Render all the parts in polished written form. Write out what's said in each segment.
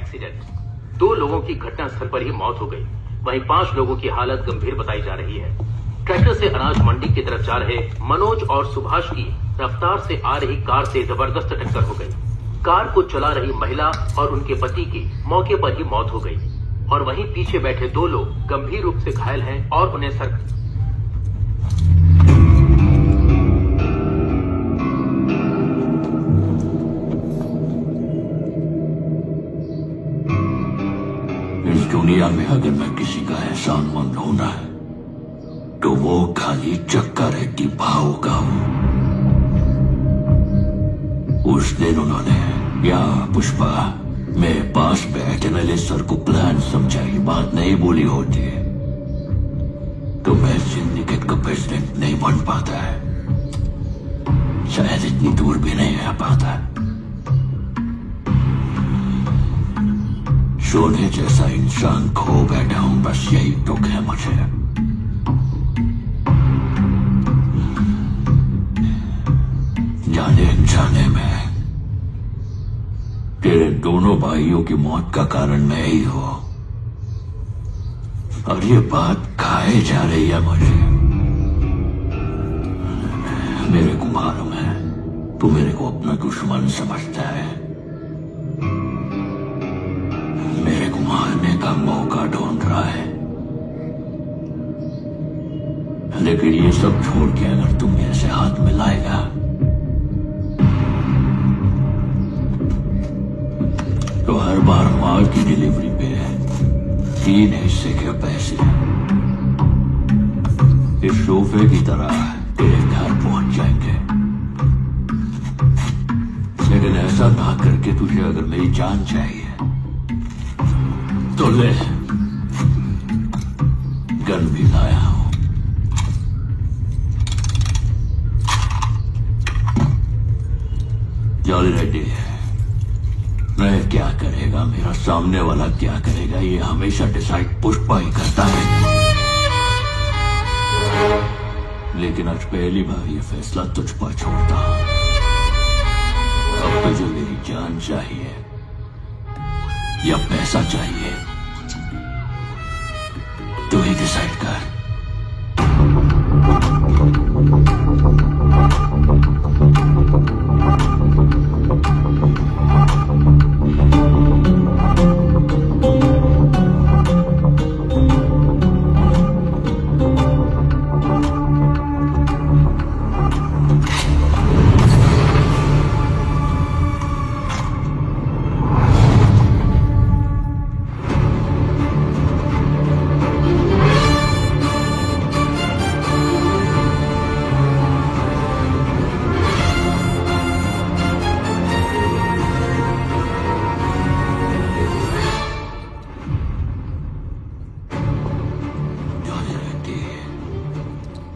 Accident. 2 लोगों की घटनास्थल पर ही मौत हो गई, वहीं 5 लोगों की हालत गंभीर बताई जा रही है। ट्रैक्टर से अनाज मंडी की तरफ जा रहे मनोज और सुभाष की रफ्तार से आ रही कार से जबरदस्त टक्कर हो गई। कार को चला रही महिला और उनके पति की मौके पर ही मौत हो गई और वहीं पीछे बैठे 2 लोग गंभीर रूप से घायल हैं और उन्हें इस दुनिया में अगर मैं किसी का एहसानमंद होना है तो वो खाली चक्का रेड्डी भाव का हूं। उस दिन उन्होंने या पुष्पा मेरे पास बैठे मेरे सर को प्लान समझाई बात नहीं बोली होती तो मैं सिंडिकेट का प्रेसिडेंट नहीं बन पाता है, शायद इतनी दूर भी नहीं आ पाता। सोने जैसा इंसान खो बैठा हूं, बस यही दुख है मुझे। जाने अनजाने में तेरे दोनों भाइयों की मौत का कारण मैं ही हूं और ये बात खाए जा रही है मुझे। मेरे को मालूम है तू मेरे को अपना दुश्मन समझता है, मेरे को मारने का मौका ढूंढ रहा है, लेकिन ये सब छोड़ के अगर तुम मेरे से हाथ मिलाएगा तो हर बार माल की डिलीवरी पे 3 हिस्से के पैसे इस सोफे की तरह तेरे घर पहुंच जाएंगे। लेकिन ऐसा ना करके तुझे अगर मेरी जान चाहिए तो ले, गन भी लाया हूं। जॉली रेड्डी मैं क्या करेगा, मेरा सामने वाला क्या करेगा, ये हमेशा डिसाइड पुष्पा ही करता है। लेकिन आज पहली बार ये फैसला तुझ पर छोड़ता हूं। अब तुझे मेरी जान चाहिए या पैसा चाहिए, तू ही डिसाइड कर।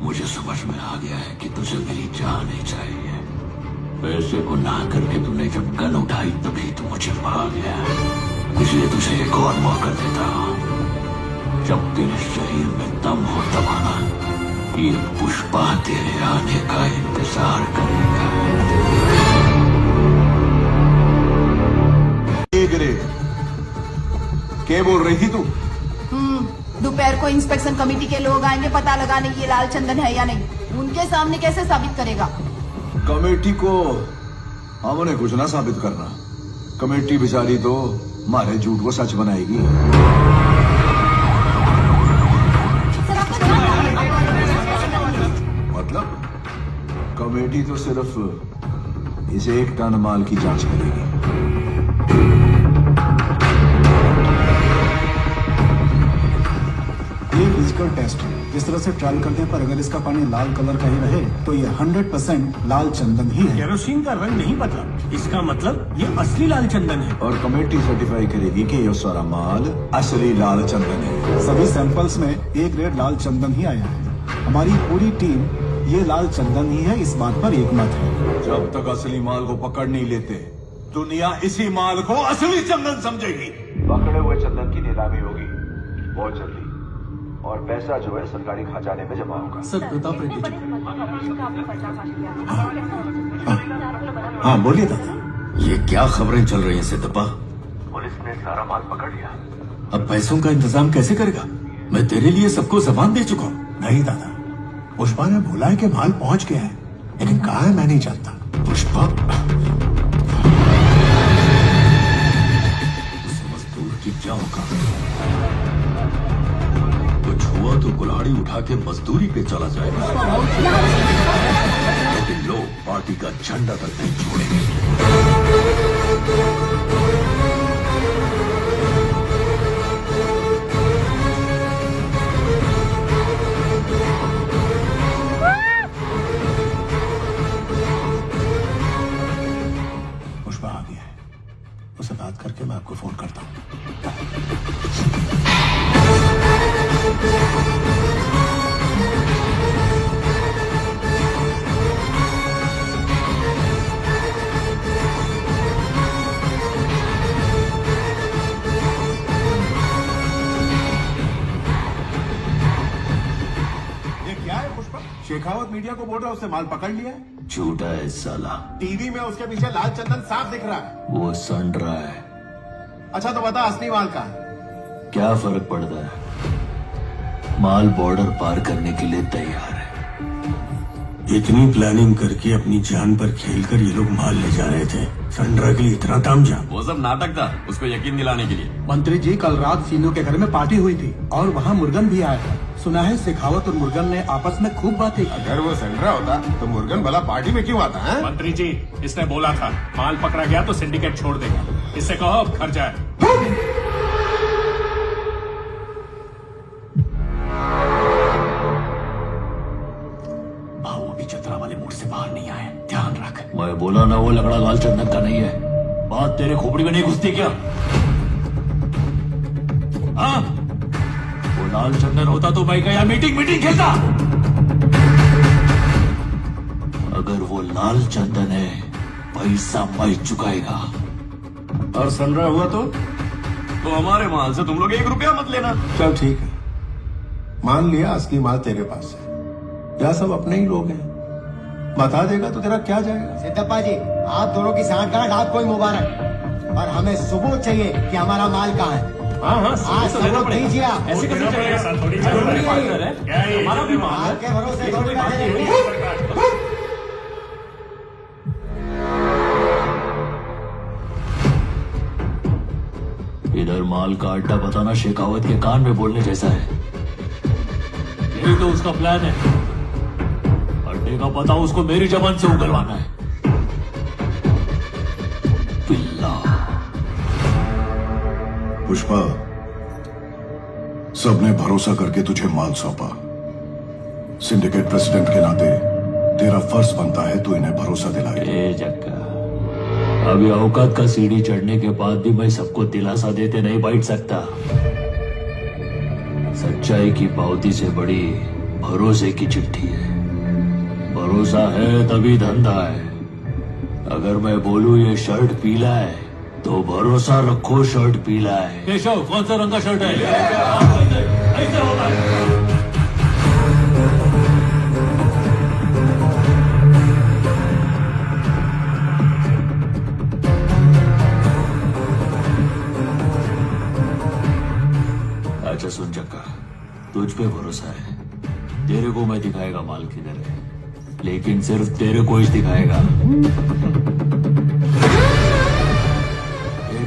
मुझे समझ में आ गया है कि तुझे मेरी जान ही चाहिए। पैसे को ना करके तूने जब गन उठाई तभी तू मुझे भाग गया, इसलिए तुझे एक और मौका देता हूं। जब तेरे शरीर में दम हो तब आना, ये पुष्पा तेरे आने का इंतजार करेगा। क्या बोल रही थी तू? दोपहर को इंस्पेक्शन कमेटी के लोग आएंगे पता लगाने की ये लाल चंदन है या नहीं। उनके सामने कैसे साबित करेगा? कमेटी को हमने कुछ ना साबित करना, कमेटी बेचारी तो हमारे झूठ को सच बनाएगी। मतलब कमेटी तो सिर्फ इस 1 टन माल की जांच करेगी। ये फिजिकल टेस्ट है, इस तरह से ट्रायल करने पर अगर इसका पानी लाल कलर का ही रहे तो ये 100% लाल चंदन ही है। केरोसिन का रंग नहीं बदला, इसका मतलब ये असली लाल चंदन है। और कमेटी सर्टिफाई करेगी कि ये सारा माल असली लाल चंदन है। सभी सैंपल्स में A ग्रेड लाल चंदन ही आया है। हमारी पूरी टीम ये लाल चंदन ही है, इस बात पर एकमत है। जब तक असली माल को पकड़ नहीं लेते दुनिया इसी माल को असली चंदन समझेगी। पकड़े हुए चंदन की नीलामी होगी बहुत जल्दी और पैसा जो है सरकारी खजाने में जमा होगा। सर प्रताप रेड्डी हाँ बोलिए दादा। ये क्या खबरें चल रही हैं सिद्धप्पा? पुलिस ने सारा माल पकड़ लिया। अब पैसों का इंतजाम कैसे करेगा? मैं तेरे लिए सबको सामान दे चुका हूँ। नहीं दादा, पुष्पा ने बोला है कि माल पहुंच गया है, लेकिन कहाँ है मैं नहीं जानता। पुष्पा उस मजदूर की क्या होगा? कुछ हुआ तो कुल्हाड़ी उठा के मजदूरी पे चला जाएगा, लेकिन लोग पार्टी का झंडा तक नहीं छोड़ेंगे। पुष्पा आ गया है, उसे बात करके मैं आपको फोन करता हूँ। ये क्या है पुष्पा? शेखावत मीडिया को बोल रहा है उसने माल पकड़ लिया है। झूठा है साला, टीवी में उसके पीछे लाल चंदन साफ दिख रहा है। वो सड़ रहा है। अच्छा तो बता असली माल कहाँ है? क्या फर्क पड़ता है? माल बॉर्डर पार करने के लिए तैयार है। इतनी प्लानिंग करके अपनी जान पर खेलकर ये लोग माल ले जा रहे थे। संड्रा के लिए इतना तामझाम। वो सब नाटक था, उसको यकीन दिलाने के लिए। मंत्री जी, कल रात सीनू के घर में पार्टी हुई थी और वहाँ मुर्गन भी आया था। सुना है शेखावत और मुर्गन ने आपस में खूब बातें की। अगर वो संड्रा होता तो मुर्गन भला पार्टी में क्यों आता है? मंत्री जी, इसने बोला था माल पकड़ा गया तो सिंडिकेट छोड़ देगा। इससे कहो अब घर जाए। भाव अभी चतरा वाले मूड से बाहर नहीं आए, ध्यान रख। मैं बोला ना, वो लकड़ा लाल चंदन का नहीं है। बात तेरे खोपड़ी में नहीं घुसती क्या? हाँ, वो लाल चंदन होता तो मैं क्या मीटिंग खेलता? अगर वो लाल चंदन है, पैसा मैं चुकाएगा। और संड्रा हुआ तो हमारे माल से तुम लोग 1 रुपया मत लेना। चल ठीक है, मान लिया असली माल तेरे पास है। यह सब अपने ही लोग हैं, बता देगा तो तेरा क्या जाएगा? सिद्धप्पा जी, आप दोनों की सांठगांठ आपको ही मुबारक, और हमें सबूत चाहिए कि हमारा माल कहाँ है। हाँ, सबूत दीजिए आप। ऐसे कैसे चलेगा? हमारा भी माल है। आपके भरोसे थोड़ी ना चलेगी। इधर माल का अड्डा बताना शेखावत के कान में बोलने जैसा है। यही तो उसका प्लान है। अड्डे का पता उसको मेरी जबान से उगलवाना है। पिल्ला। पुष्पा, सबने भरोसा करके तुझे माल सौंपा। सिंडिकेट प्रेसिडेंट के नाते तेरा फर्ज बनता है तू इन्हें भरोसा दिलाए। ए जक्का, अभी औकात का सीढ़ी चढ़ने के बाद भी मैं सबको दिलासा देते नहीं बैठ सकता। सच्चाई की पावती से बड़ी भरोसे की चिट्ठी है। भरोसा है तभी धंधा है। अगर मैं बोलूं ये शर्ट पीला है तो भरोसा रखो शर्ट पीला है। केशव, कौन सा रंग का शर्ट है? ऐसे होता है। अच्छा सुन चक्का, तुझ पे भरोसा है। तेरे को मैं दिखाएगा माल किधर है, लेकिन सिर्फ तेरे को ही दिखाएगा।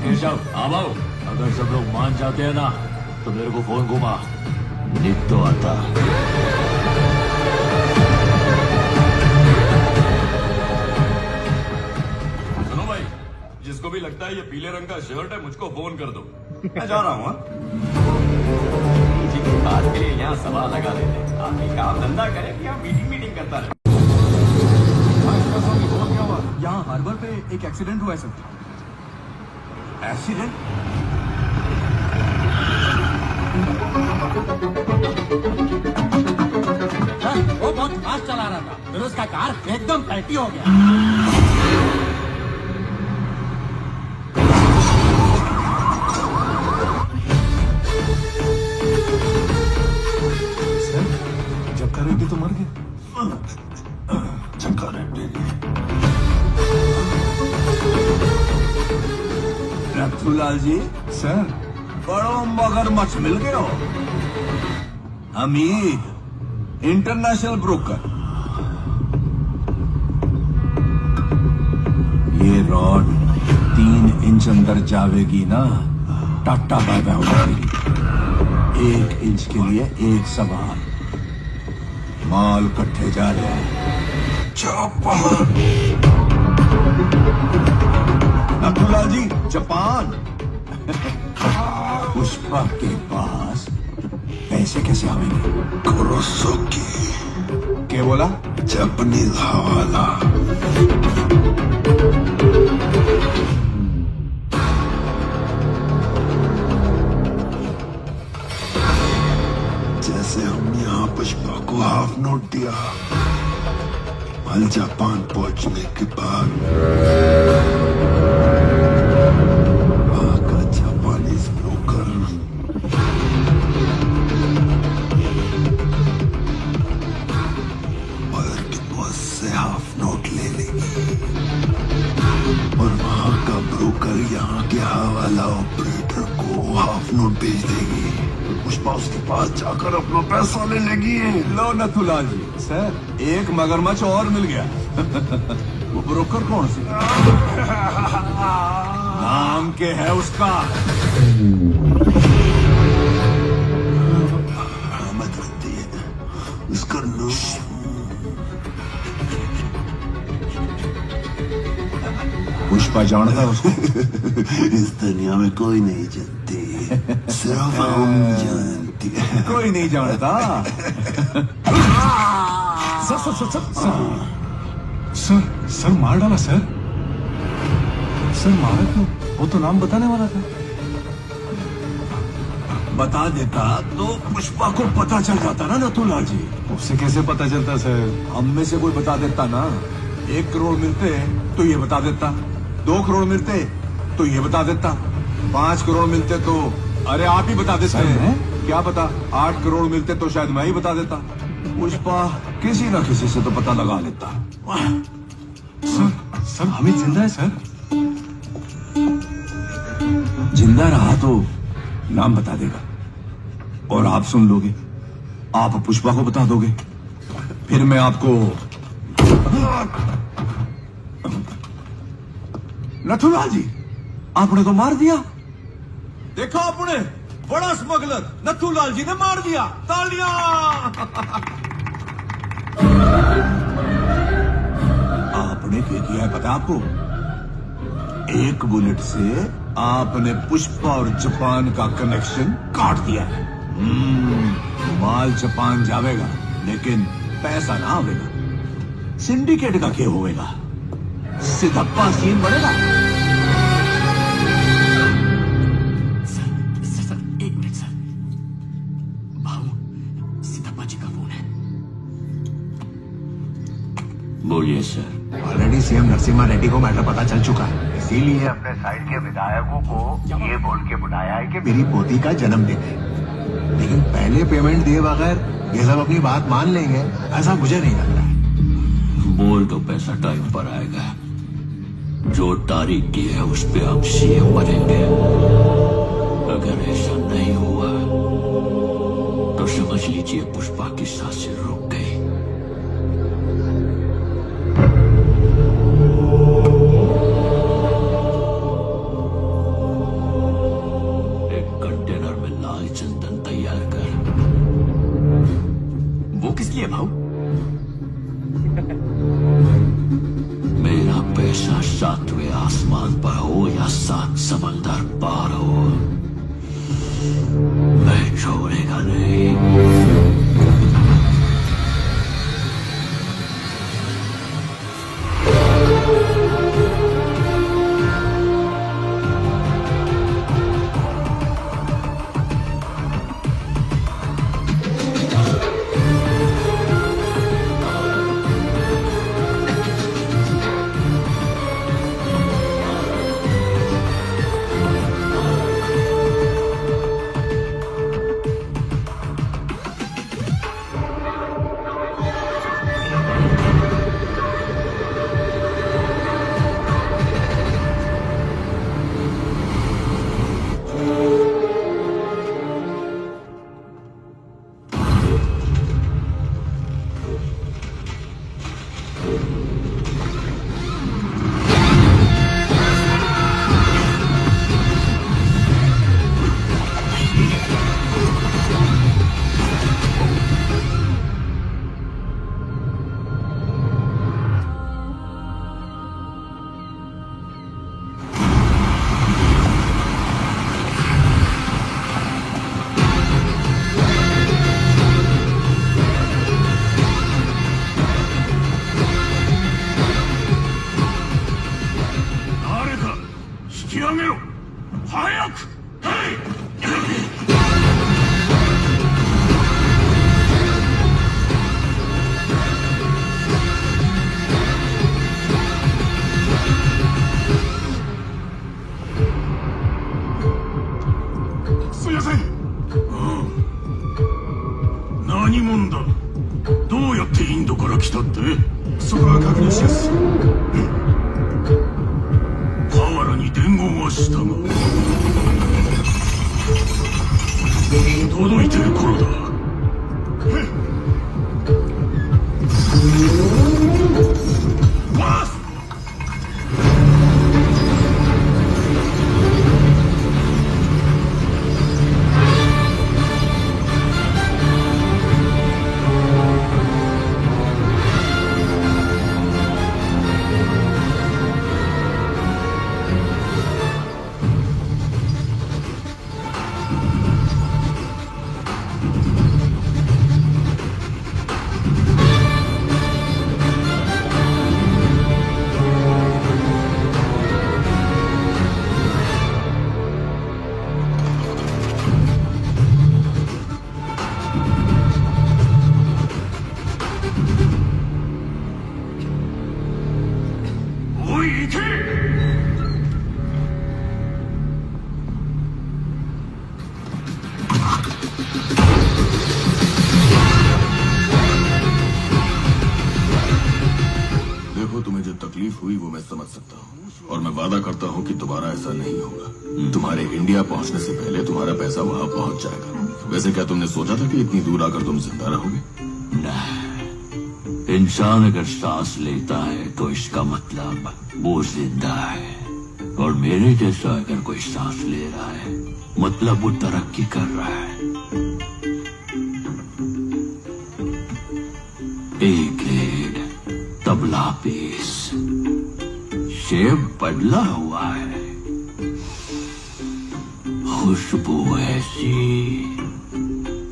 केशव, आओ। अगर सब लोग मान जाते हैं ना तो मेरे को फोन घुमा, निक तो आता। सुनो भाई, जिसको भी लगता है ये पीले रंग का शर्ट है, मुझको फोन कर दो। मैं जा रहा हूँ। जी की बात के लिए यहाँ सवाल लगा देते। आदमी काम धंधा करे कि यहाँ मीटिंग करता रहे। यहाँ हार्बर पे एक एक्सीडेंट हुआ है सर। एक्सीडेंट? वो बहुत फास्ट चला रहा था, फिर उसका कार एकदम पलटी हो गया। जक्का रेड्डी तो मर गया। जक्का रेड्डी नथुलाल जी सर बड़ो मगरमच्छ मिल गए हो। Hamid international broker. ये रॉड 3 इंच अंदर जावेगी ना, टाटा बाय बाय हो जाएगी। 1 इंच के लिए 1 सवाल। माल कट्ठे जा रहे हैं। जापान। नथुलाल जी जापान। पुष्पा के पास पैसे कैसे आवेंगे? कुरोसोकी क्या बोला? जापानीज हवाला। जैसे हम यहाँ पुष्पा को हाफ नोट दिया, कल जापान पहुंचने के बाद वहां का जापानीज ब्रोकर मल्टीपॉस से हाफ नोट ले लेगी और वहां का ब्रोकर यहाँ के हवाला ऑपरेटर को हाफ नोट भेज देगी। पुष्पा उसके पास जाकर अपना पैसा ले लेगी। लो नथुलाल जी, सर एक मगरमच्छ और मिल गया। वो ब्रोकर कौन सी? नाम के है उसका? मत रखती है उसका नाम। पुष्पा जानता है उसको? इस दुनिया में कोई नहीं जानती, सिर्फ हम जानती है। कोई नहीं जानता। Sir sir sir sir sir sir sir मार डाला सर। सर मारा क्यों? वो तो नाम बताने वाला था। बता देता तो पुष्पा को पता चल जाता ना नथुलाल जी। उससे कैसे पता चलता सर? हम में से कोई बता देता ना। 1 करोड़ मिलते तो ये बता देता, 2 करोड़ मिलते तो ये बता देता, 5 करोड़ मिलते तो अरे आप ही बता देते हैं। क्या पता 8 करोड़ मिलते तो शायद मैं ही बता देता। पुष्पा किसी ना किसी से तो पता लगा लेता। सर सर हमीद जिंदा है सर। जिंदा रहा तो नाम बता देगा और आप सुन लोगे। आप पुष्पा को बता दोगे, फिर मैं आपको। नथुलाल जी आपने तो मार दिया। देखो आपने, बड़ा स्मगलर नथुलाल जी ने मार दिया। तालियां। आपने क्या किया है पता आपको? 1 बुलेट से आपने पुष्पा और जापान का कनेक्शन काट दिया है। माल जापान जावेगा लेकिन पैसा ना आवेगा। सिंडिकेट का क्या होएगा? सिद्धप्पा सीन बढ़ेगा। Sir 1 minute sir. भाऊ सिद्धप्पा जी का फोन है। बोलिए sir. Already CM Narasimha Reddy को मैटर पता चल चुका है, इसीलिए अपने साइड के विधायकों को ये बोल के बुलाया है कि मेरी पोती का जन्मदिन है। लेकिन पहले पेमेंट दिए बगैर ये सब अपनी बात मान लेंगे ऐसा मुझे नहीं लग रहा है। बोल तो पैसा टाइम पर आएगा। जो तारीख की है उस पे आप सीएम बनेंगे। अगर ऐसा नहीं हुआ तो समझ लीजिए पुष्पा की सांसें रुक गई। एक कंटेनर में लाल चंदन तैयार कर। वो किस लिए भाऊ? मेरा पैसा 7वें आसमान पर हो या 7 समंदर पार हो, मैं छोड़ेगा नहीं। 上げろ早くすいません。何者だ。どうやってインドから来たって。そこは確認しやす。河原に伝言はしたが届いてる頃だ。देखो तुम्हें जो तकलीफ हुई वो मैं समझ सकता हूँ और मैं वादा करता हूँ कि दोबारा ऐसा नहीं होगा। तुम्हारे इंडिया पहुँचने से पहले तुम्हारा पैसा वहाँ पहुँच जाएगा। वैसे क्या तुमने सोचा था कि इतनी दूर आकर तुम जिंदा रहोगे? नहीं, इंसान अगर सांस लेता है तो इसका मतलब वो जिंदा है, और मेरे जैसा अगर कोई सांस ले रहा है मतलब वो तरक्की कर रहा है। एक ग्रेड तबला पीस शेप बदला हुआ है, खुशबू ऐसी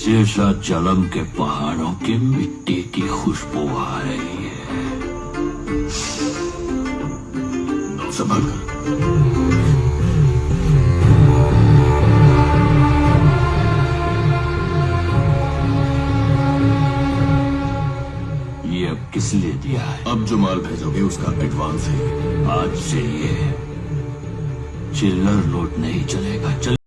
शेषाचलम के पहाड़ों की मिट्टी की खुशबू आ रही है। संभल कर। ये अब किस लिए दिया है? अब जो माल भेजोगे उसका एडवांस है। आज से ये चिल्लर नोट नहीं चलेगा।